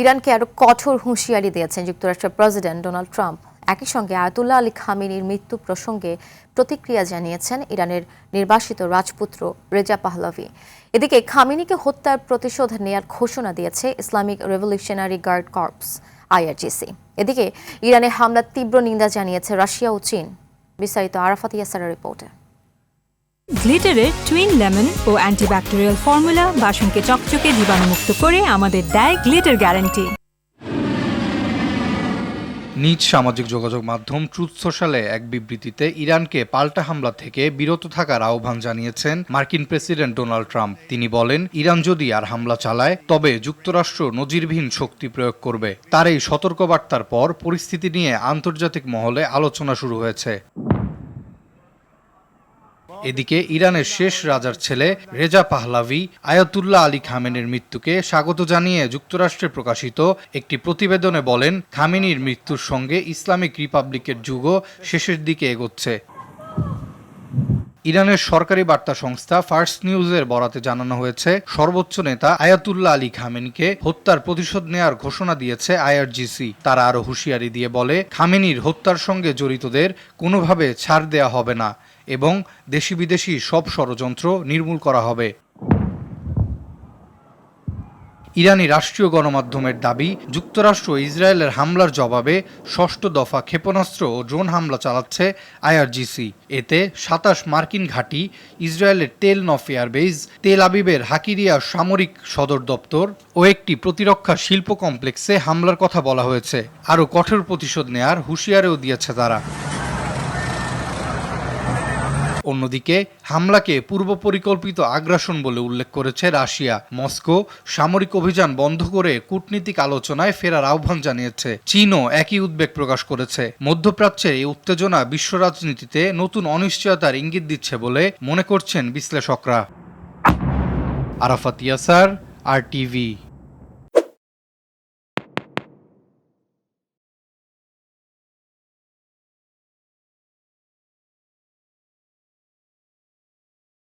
ইরানকে আরো কঠোর হুঁশিয়ারি দিয়েছেন যুক্তরাষ্ট্রের প্রেসিডেন্ট ডোনাল্ড ট্রাম্প। একই সঙ্গে আয়াতুল্লাহ আলী খামেনির মৃত্যু প্রসঙ্গে প্রতিক্রিয়া জানিয়েছেন ইরানের নির্বাসিত রাজপুত্র রেজা পাহলাভি। এদিকে খামেনিকে হত্যার প্রতিশোধ নেয়ার ঘোষণা দিয়েছে Islamic revolutionary guard corps IRGC। এদিকে ইরানে হামলার তীব্র নিন্দা জানিয়েছে রাশিয়া ও চীন। বিস্তারিত আরাফাত ইয়াসারের রিপোর্টে। গ্লিটারের টুইন লেমন ও অ্যান্টিব্যাকটেরিয়াল ফর্মুলা বাসনকে চকচকে জীবাণুমুক্ত করে আমাদের দেয় গ্লিটার গ্যারান্টি। নিজ সামাজিক যোগাযোগ মাধ্যম ট্রুথ সোশ্যালে এক বিবৃতিতে ইরানকে পাল্টা হামলা থেকে বিরত থাকার আহ্বান জানিয়েছেন মার্কিন প্রেসিডেন্ট ডোনাল্ড ট্রাম্প। তিনি বলেন, ইরান যদি আর হামলা চালায় তবে যুক্তরাষ্ট্র নজিরবিহীন শক্তি প্রয়োগ করবে। তার এই সতর্কবার্তার পর পরিস্থিতি নিয়ে আন্তর্জাতিক মহলে আলোচনা শুরু হয়েছে। এদিকে ইরানের শেষ রাজার ছেলে রেজা পাহলাভি আয়াতুল্লাহ আলী খামেনির মৃত্যুকে স্বাগত জানিয়ে যুক্তরাষ্ট্রে প্রকাশিত একটি প্রতিবেদনে বলেন, খামেনির মৃত্যুর সঙ্গে ইসলামিক রিপাবলিকের যুগও শেষের দিকে এগোচ্ছে। ইরানের সরকারি বার্তা সংস্থা ফার্স্ট নিউজের বরাতে জানানো হয়েছে, সর্বোচ্চ নেতা আয়াতুল্লাহ আলী খামেনিকে হত্যার প্রতিশোধ নেয়ার ঘোষণা দিয়েছে IRGC। তারা আরও হুঁশিয়ারি দিয়ে বলে, খামেনির হত্যার সঙ্গে জড়িতদের কোনোভাবে ছাড় দেয়া হবে না এবং দেশি বিদেশি সব ষড়যন্ত্র নির্মূল করা হবে। ইরানি রাষ্ট্রীয় গণমাধ্যমের দাবি, যুক্তরাষ্ট্র ইসরায়েলের হামলার জবাবে ষষ্ঠ দফা ক্ষেপণাস্ত্র ও ড্রোন হামলা চালাচ্ছে IRGC। এতে ২৭ মার্কিন ঘাঁটি, ইসরায়েলের টেল নফ এয়ারবেজ, তেল আবিবের হাকিরিয়া সামরিক সদর দপ্তর ও একটি প্রতিরক্ষা শিল্প কমপ্লেক্সে হামলার কথা বলা হয়েছে। আরও কঠোর প্রতিশোধ নেয়ার হুঁশিয়ারিও দিয়েছে তারা। অন্যদিকে হামলাকে পূর্ব পরিকল্পিত আগ্রাসন বলে উল্লেখ করেছে রাশিয়া। মস্কো সামরিক অভিযান বন্ধ করে কূটনীতিক আলোচনায় ফেরার আহ্বান জানিয়েছে। চীনও একই উদ্বেগ প্রকাশ করেছে। মধ্যপ্রাচ্যের এই উত্তেজনা বিশ্ব রাজনীতিতে নতুন অনিশ্চয়তার ইঙ্গিত দিচ্ছে বলে মনে করছেন বিশ্লেষকরা। আরাফাত ইয়াসার, RTV।